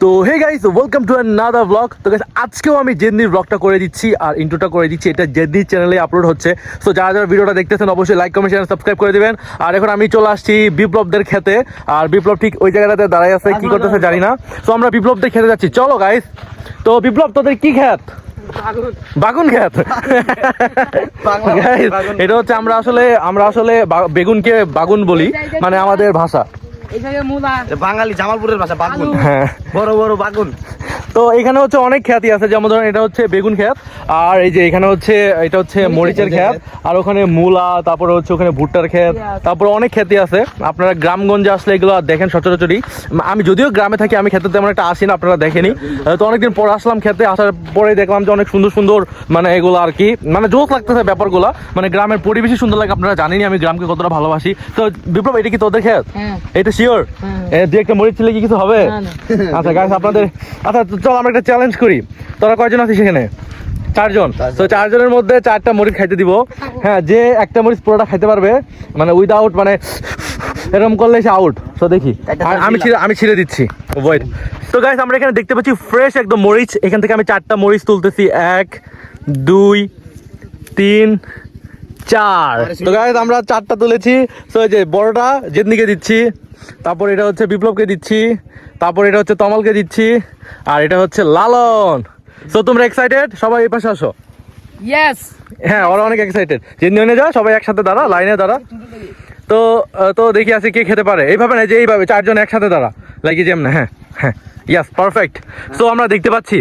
তো hey guys welcome to another blog. তো guys আজকেও আমি জেদনির ব্লগটা করে দিচ্ছি আর ইন্ট্রোটা করে দিচ্ছি, এটা জেদনির চ্যানেলে আপলোড হচ্ছে। সো যারা যারা ভিডিওটা দেখতেছেন অবশ্যই লাইক কমেন্ট চ্যানেল সাবস্ক্রাইব করে দিবেন। আর এখন আমি চলে আসছি বিপ্লবদের খেতে, আর বিপ্লব ঠিক ওই জায়গাটাতে দাঁড়ায় আছে, কি করতেছে জানি না। সো আমরা বিপ্লবদের খেতে যাচ্ছি, চলো গাইস। তো বিপ্লব তোদের কি খেত? বাগুন খেত। এটা হচ্ছে আমরা আসলে বেগুনকে বাগুন বলি, মানে আমাদের ভাষা। বাঙালি জামালপুরের ভাষা বাগুন, হ্যাঁ বড় বড় বাগুন। তো এখানে হচ্ছে অনেক খ্যাতি আছে, যেমন ধরেন এটা হচ্ছে বেগুন ক্ষেত, আর এই যে এখানে হচ্ছে এটা হচ্ছে মরিচের ক্ষেত, আর ওখানে মূলা, তারপরে হচ্ছে ওখানে ভুট্টার ক্ষেত, তারপরে অনেক খ্যাতি আছে। আপনারা গ্রামগঞ্জে আসলে এগুলো দেখেন সচরাচরই। আমি যদিও গ্রামে থাকি, আমি খেতে তেমন একটা আসি না, আপনারা দেখেনি। তো অনেকদিন পর আসলাম খেতে, আসার পরে দেখলাম যে অনেক সুন্দর সুন্দর মানে এগুলো আর কি, মানে জোশ লাগতেছে ব্যাপারগুলো, মানে গ্রামের পরিবেশই সুন্দর লাগে। আপনারা জানেনি আমি গ্রামকে কতটা ভালোবাসি। তো বিপ্লব, এটা কি তোদের ক্ষেত? এটা শিওর? দু একটা মরিচ ছিল কি কিছু হবে? আচ্ছা গাইস, আপনাদের আচ্ছা চল আমরা একটা চ্যালেঞ্জ করি। তোরা কয়জন আছিস এখানে? 4 জন। তো 4 জনের মধ্যে 4টা মরিচ খাইতে দিব। হ্যাঁ, যে একটা মরিচ পুরোটা খাইতে পারবে, মানে উইদাউট মানে এরকম করলে সে আউট। তো দেখি, আমি ছিঁড়ে দিচ্ছি, ওয়েট। তো গাইস আমরা এখানে দেখতে পাচ্ছি ফ্রেশ একদম মরিচ। এখান থেকে আমি 4টা মরিচ তুলতেছি, 1 2 3 4। তো গাইস আমরা 4টা তুলেছি। তো এই যে বড়টা জেদনিকে দিচ্ছি, তারপর এটা হচ্ছে বিপ্লবকে দিচ্ছি, তারপর এটা হচ্ছে তমালকে দিচ্ছি, আর এটা হচ্ছে লালন। তো তোমরা এক্সাইটেড? সবাই এই পাশে আসো। ইয়েস। হ্যাঁ, ওরা অনেক এক্সাইটেড। জেদনি নিয়ে যাও, সবাই একসাথে দাঁড়া, লাইনে দাঁড়া। তো দেখি আছে কে খেতে পারে। এইভাবে না, যে এইভাবে 4 জন একসাথে দাঁড়া, লাগি যেমন। হ্যাঁ হ্যাঁ, ইয়াস, পারফেক্ট। সো আমরা দেখতে পাচ্ছি,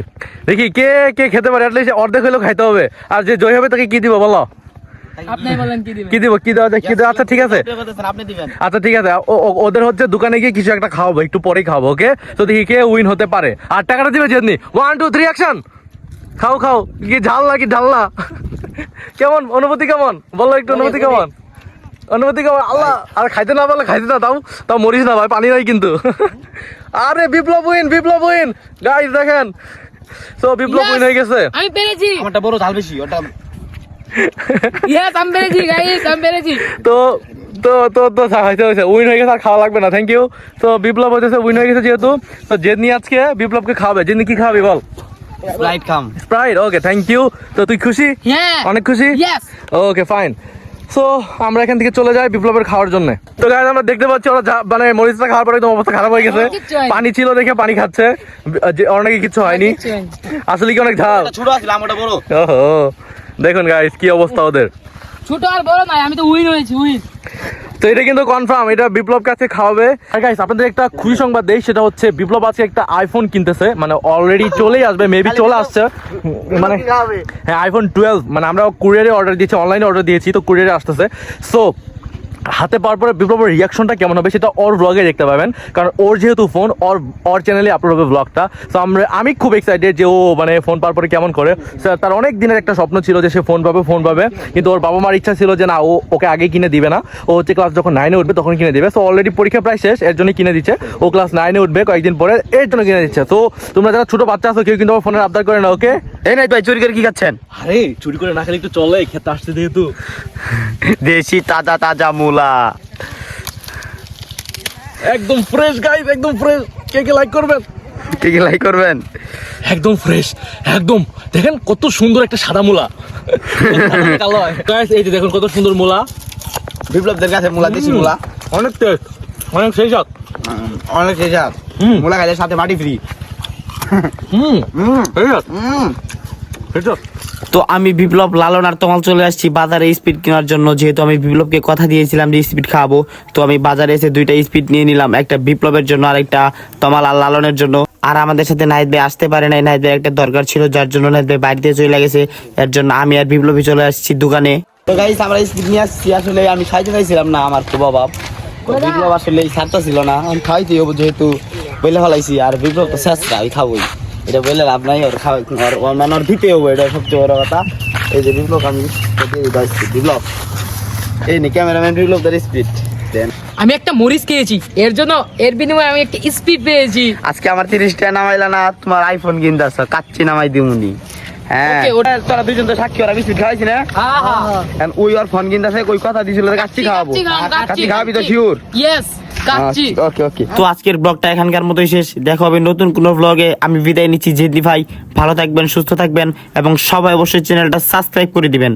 দেখি কে কে খেতে পারে। অ্যাটলিস্ট অর্ধেক হলেও খাইতে হবে। আর যে জয় হবে তাকে কি দিব বলো? আপনি বলেন কি দিবেন? কি দিব, কি দেওয়া যায়, কি দেওয়া? আচ্ছা ঠিক আছে, আপনি দিবেন। আচ্ছা ঠিক আছে। ওদের হচ্ছে দোকানে গিয়ে কিছু একটা খাওয়াবো, একটু পরেই খাবো, ওকে? তো দেখি কে উইন হতে পারে। আর টাকাটা দিবে জেদনি। 1 2 3 অ্যাকশন। খাও খাও। কি ঝাল নাকি ঢাল্লা? কেমন অনুভূতি, কেমন বলো একটু? অনুভূতি কেমন? অনুভূতি কেমন? আল্লাহ, আর খাইতে না বলে খাইতে না, তাও মরিস না ভাই, পানি নাই কিন্তু। আরে বিপ্লব উইন, বিপ্লব উইন গাইস, দেখেন। সো বিপ্লব উইন হয়ে গেছে। আমি পেরেছি। আমারটা বড় ঝাল বেশি, ওটা ইয়েস, আমি পেরেছি গাইস, আমি পেরেছি। তো তো তো তো হয়েছে, উইন হয়ে গেছে, আর খাওয়া লাগবে না, থ্যাংক ইউ। তো বিপ্লব হয়েছে উইন হয়ে গেছে যেহেতু। তো জেদনি আজকে বিপ্লবকে খাওয়াবে। জেদনি কি খাওয়াবি বল? স্প্রাইট খাম। Sprite, okay, thank you. তো তুই খুশি? হ্যাঁ, অনেক খুশি? ইয়েস। Okay fine. সো আমরা এখান থেকে চলে যাই বিপ্লবের খাওয়ার জন্য। তো গাইস আমরা দেখতে পাচ্ছি ওরা মানে মরিচটা খাওয়ার পরে একদম অবস্থা খারাপ হয়ে গেছে। পানি ছিল দেখে পানি খাচ্ছে, ওর নাকি কিছু হয়নি। আসলে কি অনেক ঝাল? ছোট আছিল, আমারটা বড়। ওহো, দেখুন গাইস কি অবস্থা ওদের। ছোট আর বড় নাই, আমি তো উইন হয়েছি, উইন। তো এটা কিন্তু কনফার্ম, এটা বিপ্লব কাছে খাওয়াবে। আর গাইস আপনাদের একটা খুশি সংবাদ দেই, সেটা হচ্ছে বিপ্লব আজকে একটা আইফোন কিনতেছে, মানে অলরেডি চলেই আসবে, মেবি চলে আসছে। মানে হ্যাঁ, আইফোন 12, মানে আমরা কুরিয়ারে অর্ডার দিয়েছি, অনলাইনে অর্ডার দিয়েছি, তো কুরিয়ারে আসতেছে। সো হাতে পাওয়ার পরে বিপ্লবের রিয়াকশনটা কেমন হবে সেটা ওর ব্লগে দেখতে পাবেন, কারণ ওর যেহেতু ফোন, ওর চ্যানেলে আপলোড হবে ব্লগটা। তো আমি খুব এক্সাইটেড যে ও মানে ফোন পাওয়ার পরে কেমন করে। তার অনেক দিনের একটা স্বপ্ন ছিল যে সে ফোন পাবে, কিন্তু ওর বাবা মার ইচ্ছা ছিল যে না, ওকে আগে কিনে দিবে না, ও হচ্ছে ক্লাস যখন 9-এ উঠবে তখন কিনে দিবে। সো অলরেডি পরীক্ষা প্রায় শেষ, এর জন্য কিনে দিচ্ছে। ও ক্লাস 9-এ উঠবে কয়েকদিন পরে, এর জন্য কিনে দিচ্ছে। তো তোমরা যারা ছোট বাচ্চা আছো কেউ কিন্তু আমার ফোনের আবদার করে না, ওকে? এই নাই ভাই, চুরি করে কি খাচ্ছেন? আরে চুরি করে না খেলে একটু চলে, খেতে আসছে যেহেতু। দেশি তাজা তাজা মূলা, একদম ফ্রেশ গাইস, একদম ফ্রেশ। কে কে লাইক করবেন? কি কি লাইক করবেন? একদম ফ্রেশ, একদম। দেখেন কত সুন্দর একটা সাদা মূলা। গাইস এই যে দেখুন কত সুন্দর মূলা। বিপ্লবদের কাছে মূলা, দেশি মূলা, অনেক টেস্ট, অনেক সেই স্বাদ। অনেক টেস্ট। মূলা খাইলে সাথে মাটি ফ্রি। সেই স্বাদ, সেই স্বাদ। তো আমি বিপ্লব, লালন আর তমাল চলে আসছি বাজারে স্পিড কেনার জন্য, যেহেতু আমি বিপ্লবকে কথা দিয়েছিলাম যে স্পিড খাওয়াবো। তো আমি বাজারে এসে 2টা স্পিড নিয়ে নিলাম, একটা বিপ্লবের জন্য আর একটা তমাল আর লালনের জন্য। আর আমাদের সাথে নাহিদ ভাই আসতে পারে নাই, নাহিদ ভাই একটা দরকার ছিল, যার জন্য নাহিদ ভাই বাড়িতে চলে গেছে। এর জন্য আমি আর বিপ্লবী চলে আসছি দোকানে। তো গাইস আমরা স্পিড নিয়ে আসছি, আসলে আমি খাইতে চাইছিলাম না, আমার খুব অভাব। বিপ্লব আসলে ছাড়টা ছিল না, আমি খাইতে হবো যেহেতু বলে ফেলাইছি। আর বিপ্লব তো শেষটা, আমি খাবোই, এটা বললে লাভ নাই। ওর খাওয়া মানে ওর দিতে হবো, এটা সবচেয়ে বড় কথা। এই যে বিপ্লব, আমি বিপ্লব, এই নি ক্যামেরাম্যান বিপ্লব তার স্পিড দেন। আমি একটা মরিচ খেয়েছি, এর জন্য এর বিনিময়ে আমি একটা স্পিড পেয়েছি। আজকে আমার 30 টাকা নামাইলা না, তোমার আইফোন কিনতেছ, কাচ্চি নামাই দিমুনি। হ্যাঁ ওটা তোরা দুইজন তো সাক্ষী, ওরা বিস্কুট খাওয়াইছি না। ওই ওর ফোন কিনতেছে, ওই কথা দিছিল কাচ্চি খাওয়াবো। কাচ্চি খাওয়াবি তো শিওর? ইয়েস। কাচ্চি। ওকে ওকে তো আজকের ব্লগটা এখানকার মতোই শেষ। দেখা হবে নতুন কোনো ব্লগে। আমি বিদায় নিচ্ছি জেদি ভাই। ভালো থাকবেন, সুস্থ থাকবেন এবং সবাই অবশ্যই চ্যানেলটা সাবস্ক্রাইব করে দিবেন।